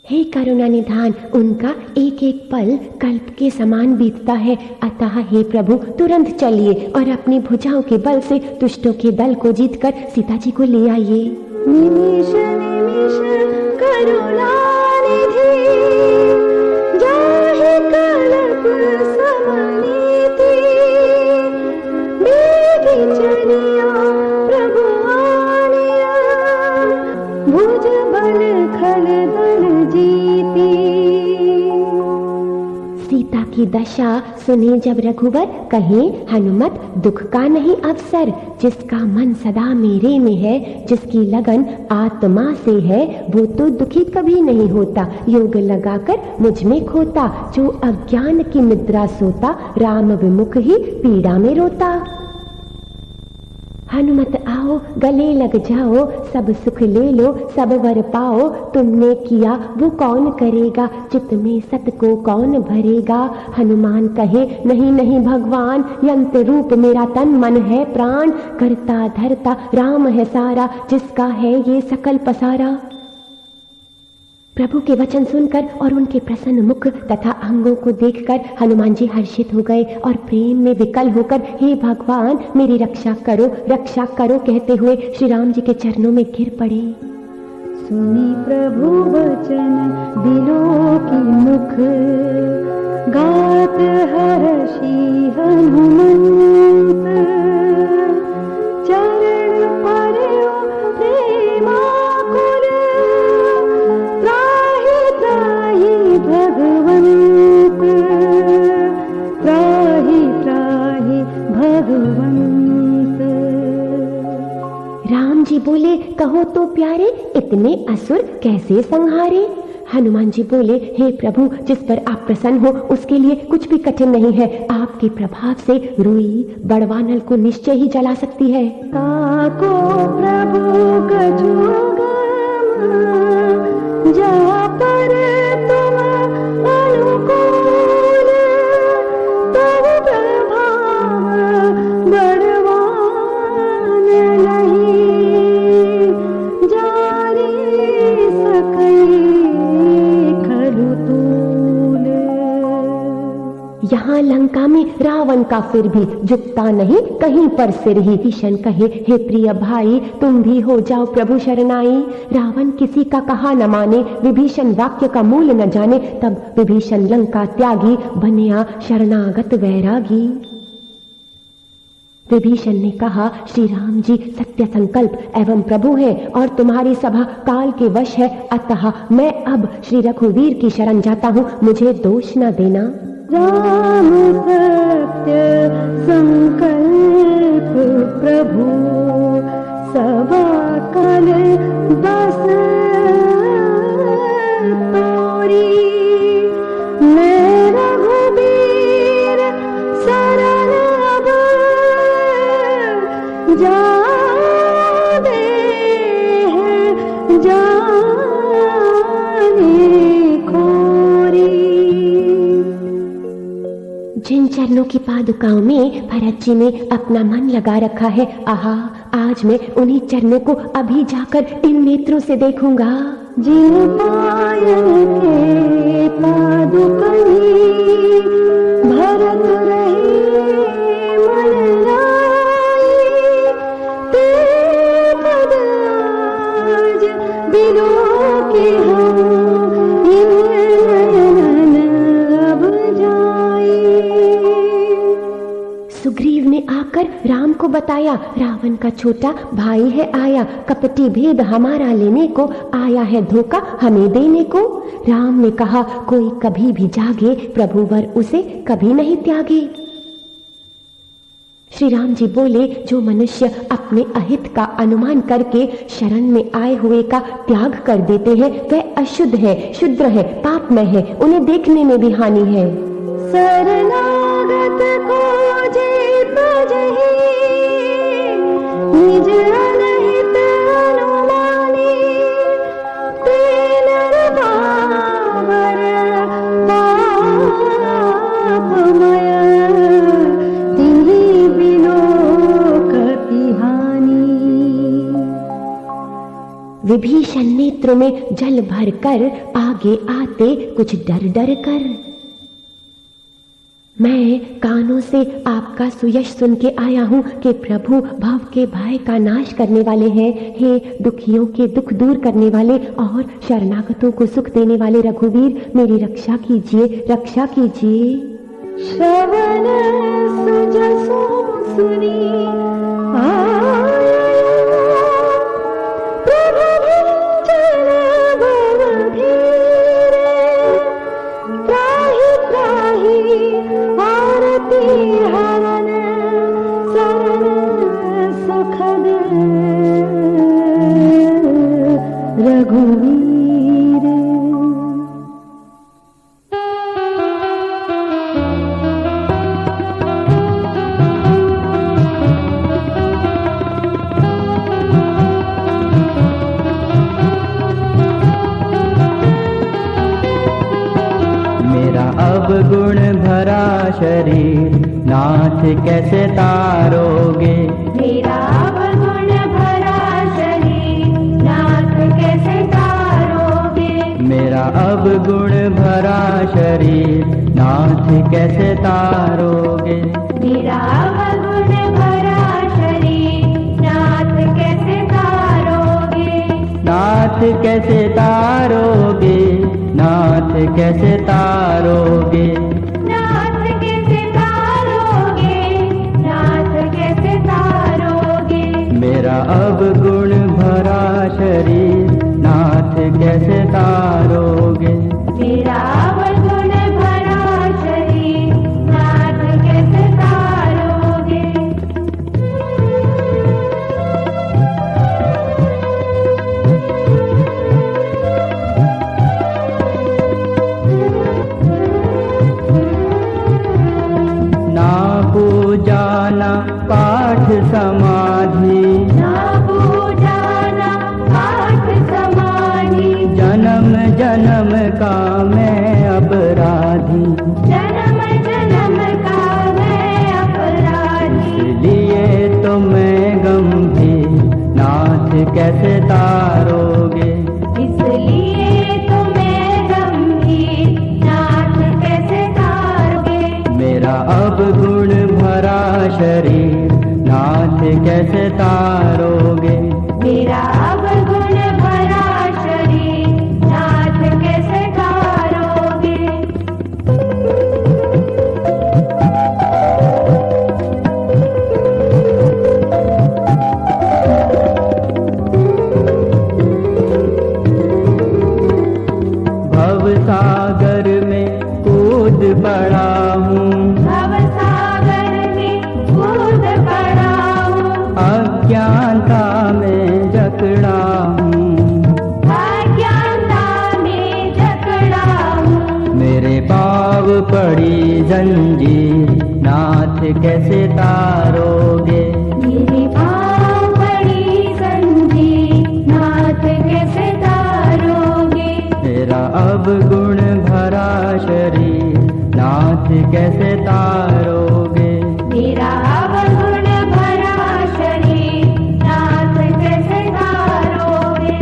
हे करुणा निधान, उनका एक एक पल कल्प के समान बीतता है। अतः हे प्रभु तुरंत चलिए और अपनी भुजाओं के बल से दुष्टों के दल को जीतकर सीता जी को ले आइए। निमिष निमिष करुणा निधि, जाहि कल्प समनीति। बेगी चलिया प्रभु आनिया, भुज बल खल बल जीती। सीता की दशा सुने जब रघुवर, कहे हनुमत दुख का नहीं अवसर। जिसका मन सदा मेरे में है, जिसकी लगन आत्मा से है, वो तो दुखी कभी नहीं होता। योग लगाकर मुझ में खोता, जो अज्ञान की निद्रा सोता, राम विमुख ही पीड़ा में रोता। हनुमत आओ गले लग जाओ, सब सुख ले लो सब वर पाओ। तुमने किया वो कौन करेगा, चित्त में सत को कौन भरेगा। हनुमान कहे नहीं नहीं भगवान, यंत्र रूप मेरा तन मन है प्राण। करता धरता राम है सारा, जिसका है ये सकल पसारा। प्रभु के वचन सुनकर और उनके प्रसन्न मुख तथा अंगों को देखकर हनुमान जी हर्षित हो गए और प्रेम में विकल होकर हे भगवान मेरी रक्षा करो कहते हुए श्री राम जी के चरणों में गिर पड़े। सुनी प्रभु वचन दिलों की मुख, गात हर्षि हनुमंत। चरण पर्यो प्रेमाकुल, त्राहि त्राहि भगवंत। त्राहि त्राहि भगवंत। राम जी बोले कहो तो प्यारे, इतने असुर कैसे संहारे। हनुमान जी बोले हे प्रभु जिस पर आप प्रसन्न हो उसके लिए कुछ भी कठिन नहीं है। आपके प्रभाव से रुई बड़वानल को निश्चय ही जला सकती है। ताको प्रभु कछुगम, जा पर तुम अनुकूल। तव प्रभाव बड़वानल लंका में रावण का फिर भी झुकता नहीं कहीं पर सिर ही। विभीषण कहे, हे प्रिय भाई, तुम भी हो जाओ प्रभु शरणाई। रावण किसी का कहा न माने, विभीषण वाक्य का मूल न जाने। तब विभीषण लंका त्यागी, बनिया शरणागत वैरागी। विभीषण ने कहा, श्री राम जी सत्य संकल्प एवं प्रभु हैं और तुम्हारी सभा काल के वश है, अतः मैं अब श्री रघुवीर की शरण जाता हूँ, मुझे दोष न देना। राम सत्य संकल्प प्रभु सभा काल बस तोरी। मैं रघुवीर शरण अब जाने खोरी। जिन चरणों की पादुकाओं में भरत जी ने अपना मन लगा रखा है, आहा, आज मैं उन्हीं चरणों को अभी जाकर इन नेत्रों से देखूंगा। जिन पायल के पादुकनी भरत रहे मन लाई, ते पद आज बिलो के हम इन नयन अब जाई। सुग्रीव ने आकर राम को बताया, रावण का छोटा भाई है आया, कपटी भेद हमारा लेने को, आया है धोखा हमें देने को। राम ने कहा, कोई कभी भी जागे, प्रभुवर उसे कभी नहीं त्यागे। श्री राम जी बोले, जो मनुष्य अपने अहित का अनुमान करके शरण में आए हुए का त्याग कर देते हैं, वह अशुद्ध है, शुद्र है, पापमय है, उन्हें देखने में भी हानि है। शरणागत को जीत जही, निज अनहित अनुमानी, ते नर बावर पापमय, तिन्हि बिलो कति हानि। विभीषण नेत्र में जल भर कर आगे आते कुछ डर डर कर। मैं कानों से आपका सुयश सुन के आया हूँ कि प्रभु भव के भय का नाश करने वाले हैं। हे दुखियों के दुख दूर करने वाले और शरणागतों को सुख देने वाले रघुवीर, मेरी रक्षा कीजिए, रक्षा कीजिए। श्रवण सुजसो सुनी प्रभु भंजन भवधीरे, त्राहि त्राहि आरती हरण शरण सुखद रघुवीर। गुण भरा शरीर नाथ कैसे तारोगे, मेरा गुण भरा शरीर नाथ कैसे तारोगे। मेरा अब गुण भरा शरीर नाथ कैसे तारोगे। मेरा गुण भरा शरीर नाथ कैसे तारोगे। नाथ कैसे तारोगे, नाथ कैसे तारोगे। नाथ कैसे तारोगे, नाथ कैसे तारोगे। मेरा अब गुण भरा शरीर नाथ कैसे तारोगे। मेरा गुण भरा शरीर नाथ कैसे तारोगे। जाना पाठ समाधि, ना पूजा ना पाठ समाधि। जन्म जन्म का मैं अपराधी, जन्म जन्म का मैं अपराधी। इसलिए तो मैं गंभीर नाथ कैसे तारोगे। इसलिए तो मैं गंभीर नाथ कैसे तारोगे। मेरा शरीर नाथ कैसे तारोगे। मेरा अवगुण भरा शरीर नाथ कैसे तारोगे। भव सागर में कूद पड़ा हूँ, भव सागर में कूद पड़ा हूँ, अज्ञानता में जकड़ा हूँ, अज्ञानता में जकड़ा हूँ। मेरे पाँव पड़ी जंजीर नाथ कैसे तारोगे। मेरे पाँव पड़ी जंजीर नाथ कैसे तारोगे। मेरा अवगुण भरा शरीर नाथ कैसे तारोगे। मेरा अवगुण भरा शरीर नाथ कैसे तारोगे।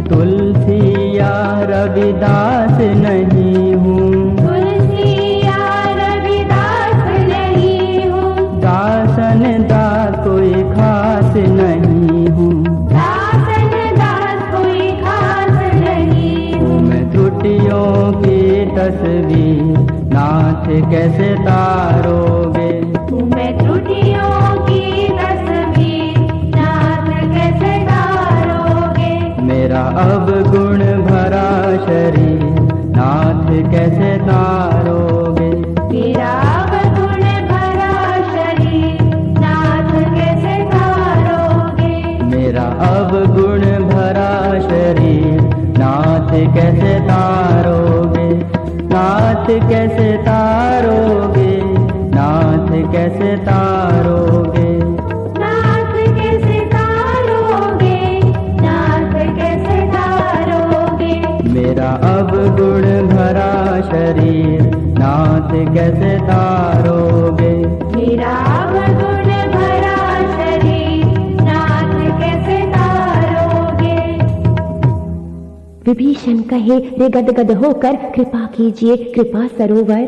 तुलसी या रविदास नहीं हूँ, तुलसी या रविदास नहीं हूँ, दासन दास कोई खास नहीं हूँ, दासन दास कोई खास नहीं हूँ। मैं त्रुटियों की तस्वीर नाथ कैसे तारोगे। तुम्हें त्रुटियों की तस्वीर नाथ कैसे तारोगे। मेरा अवगुण भरा शरीर नाथ कैसे तारोगे। मेरा अवगुण भरा शरीर नाथ कैसे तारोगे। मेरा अवगुण भरा शरीर नाथ कैसे तारोगे। नाथ कैसे तारोगे, नाथ कैसे तारोगे। नाथ कैसे तारोगे, नाथ कैसे तारोगे। मेरा अवगुण भरा शरीर नाथ कैसे तारोगे। मेरा अवगुण भरा शरीर नाथ कैसे तारोगे। विभीषण कहे, रे गदगद होकर कृपा कीजिए कृपा सरोवर।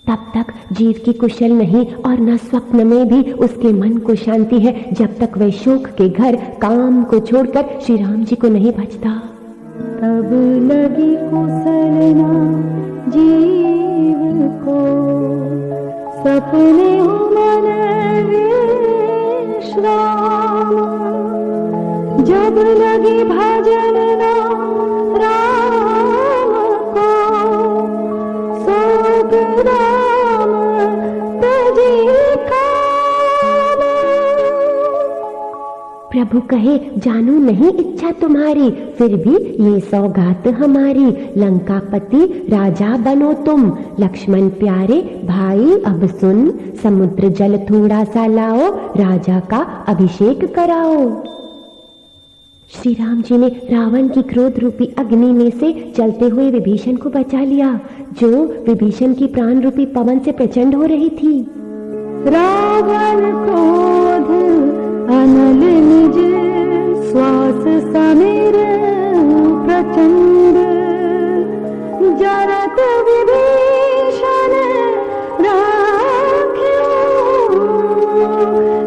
तब तक जीव की कुशल नहीं और न स्वप्न में भी उसके मन को शांति है, जब तक वह शोक के घर काम को छोड़कर श्री राम जी को नहीं भजता। तब लगी कुशलना जीव को, सपने हो मन विश्राम। जब लगी भजनना राम को, सोग राम तजी काम। प्रभु कहे, जानू नहीं इच्छा तुम्हारी, फिर भी ये सौगात हमारी। लंकापति राजा बनो तुम, लक्ष्मण प्यारे भाई अब सुन। समुद्र जल थोड़ा सा लाओ, राजा का अभिषेक कराओ। श्री राम जी ने रावण की क्रोध रूपी अग्नि में से चलते हुए विभीषण को बचा लिया, जो विभीषण की प्राण रूपी पवन से प्रचंड हो रही थी। रावण क्रोध अनल निज, श्वास समीर प्रचंड। जरत विभीषण राख्यो,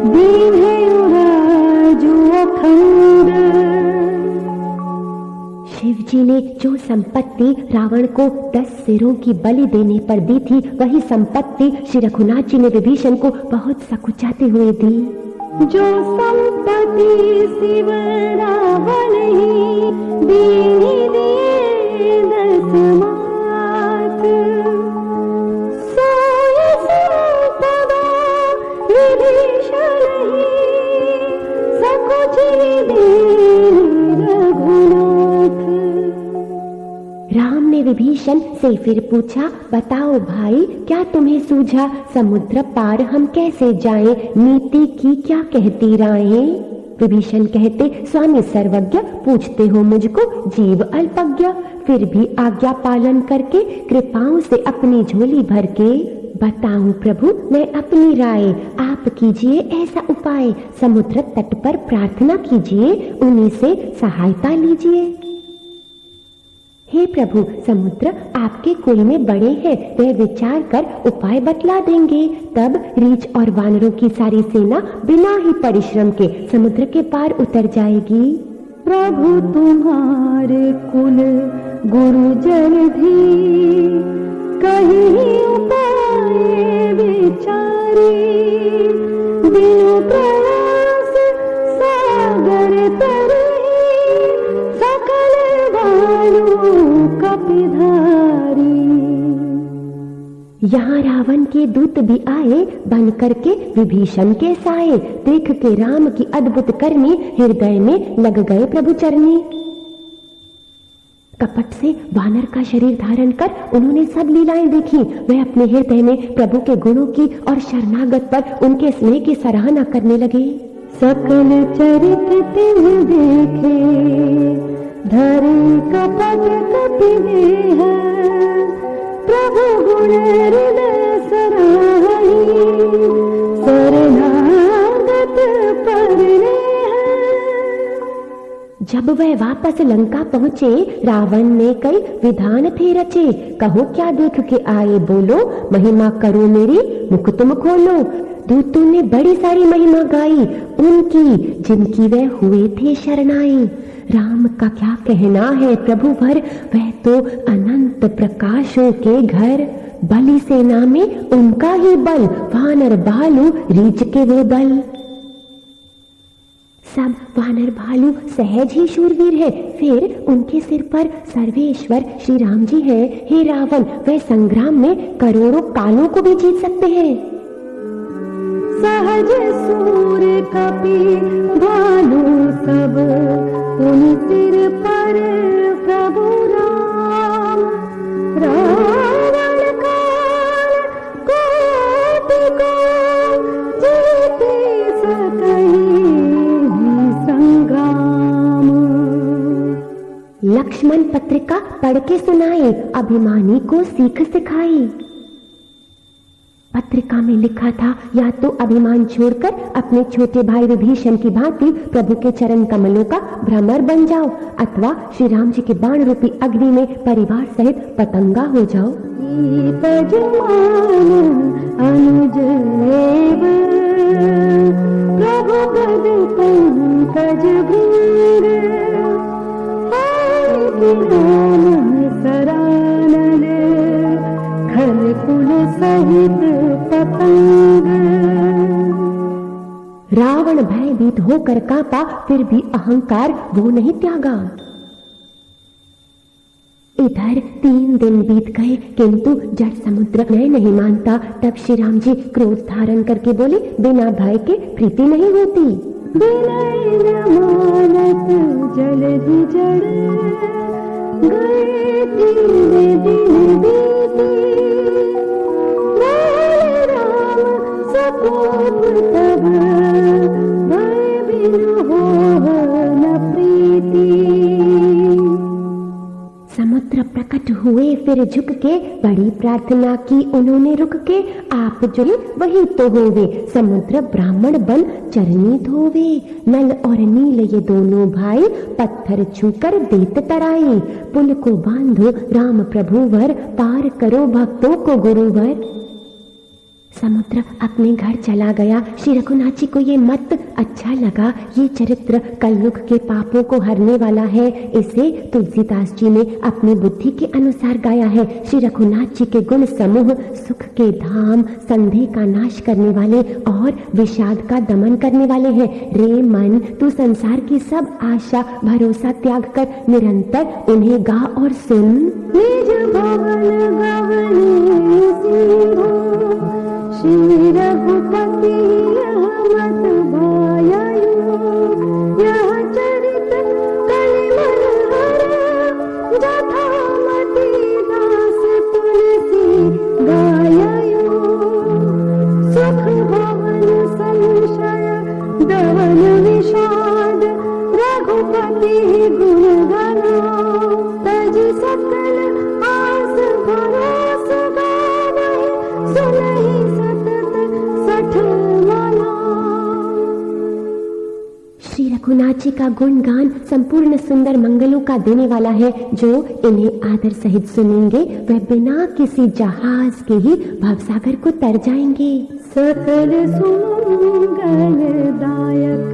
दीन्हे राजु अखंड। शिव जी ने जो संपत्ति रावण को 10 सिरों की बलि देने पर दी थी, वही संपत्ति श्री रघुनाथ जी ने विभीषण को बहुत सकुचाते हुए दी। जो संपत्ति शिव रावण ही दीनी दिए 10 मात, सोय संपदा विभीषण ही सकुचि दीन रघुनाथ। राम ने विभीषण से फिर पूछा, बताओ भाई क्या तुम्हें सूझा? समुद्र पार हम कैसे जाएं? नीति की क्या कहती राहें? विभीषण कहते, स्वामी सर्वज्ञ, पूछते हो मुझको जीव अल्पज्ञ। फिर भी आज्ञा पालन करके कृपाओं से अपनी झोली भर के बताऊं प्रभु मैं अपनी राय, आप कीजिए ऐसा उपाय। समुद्र तट पर प्रार्थना कीजिए, उन्हीं से सहायता लीजिए। हे प्रभु, समुद्र आपके कुल में बड़े हैं, वे विचार कर उपाय बतला देंगे। तब रीछ और वानरों की सारी सेना बिना ही परिश्रम के समुद्र के पार उतर जाएगी। प्रभु तुम्हारे कुल गुरुजन भी कहीं उपाय विचारे, बिनु प्रयास सागर तरे, सकल वाणु कपिधारी। यहाँ रावण के दूत भी आए, बन करके विभीषण के साए। देख के राम की अद्भुत करनी, हृदय में लग गए प्रभु चरनी। कपट से वानर का शरीर धारण कर उन्होंने सब लीलाएं देखी। वे अपने हृदय में प्रभु के गुणों की और शरणागत पर उनके स्नेह की सराहना करने लगे। सकल चरित तिन्ह देखे, धरे कपट कपिदेह, प्रभु गुण हृदय सराही, शरणागत परनेह। जब वह वापस लंका पहुँचे, रावण ने कई विधान थे रचे। कहो क्या देख के आए, बोलो महिमा करो मेरी, मुख तुम खोलो। दूतों ने बड़ी सारी महिमा गाई उनकी, जिनकी वह हुए थे शरणाई। राम का क्या कहना है प्रभु भर, वह तो अनंत प्रकाशों के घर। बलि सेना में उनका ही बल, वानर भालू रीछ के वो दल। सब वानर भालू सहज ही शूरवीर है, फिर उनके सिर पर सर्वेश्वर श्री राम जी हैं। हे रावण, वह संग्राम में करोड़ों कालों को भी जीत सकते हैं। सहज सूर कपि भालू सब, उन सिर पर प्रभु राम। रावण काल कोटि को जीते सकहि संग्राम। लक्ष्मण पत्रिका पढ़ के सुनाए, अभिमानी को सीख सिखाई। पत्रिका में लिखा था, या तो अभिमान छोड़कर अपने छोटे भाई विभीषण की भांति प्रभु के चरण कमलों का भ्रमर बन जाओ, अथवा श्री राम जी के बाण रूपी अग्नि में परिवार सहित पतंगा हो जाओ। अनुज प्रभु पद पंकज भृंग, सरानन खल कुल सहित पतंग। रावण भयभीत होकर कांपा, फिर भी अहंकार वो नहीं त्यागा। इधर 3 दिन बीत गए, किंतु जड़ समुद्र न्याय नहीं मानता। तब श्री राम जी क्रोध धारण करके बोले, बिना भय के प्रीति नहीं होती। विनय न मानत जलधि जड़, गए 3 दिन बीते, राम सकोप तब, भय बिनु हो न प्रीति। समुद्र प्रकट हुए, फिर झुक के बड़ी प्रार्थना की उन्होंने रुक के। आप जो वही तो होवे, समुद्र ब्राह्मण बन चरनी धोवे। नल और नील ये दोनों भाई, पत्थर छूकर देत तराई। पुल को बांधो राम प्रभुवर, पार करो भक्तों को गुरुवर। समुद्र अपने घर चला गया। श्री रघुनाथ जी को ये मत अच्छा लगा। ये चरित्र कलयुग के पापों को हरने वाला है। इसे तुलसीदास जी ने अपनी बुद्धि के अनुसार गाया है। श्री रघुनाथ जी के गुण समूह सुख के धाम, संदेह का नाश करने वाले और विषाद का दमन करने वाले हैं। रे मन, तू संसार की सब आशा भरोसा त्याग कर निरंतर उन्हें गा और सुन। निज भवन गवनी सिंधु, श्री रघुपति यह मत भायायो। यह चरित कलिमल हर, जथा मति दास तुलसी गायायो। सुख भवन संशय दवन विषाद, रघुपति गुण गनो। तज सकल आस भरोस गावहि, सुन श्री रघुनाथ जी का गुणगान संपूर्ण सुंदर मंगलों का देने वाला है। जो इन्हें आदर सहित सुनेंगे वह बिना किसी जहाज के ही भवसागर को तर जाएंगे। सकल सुमंगल दायक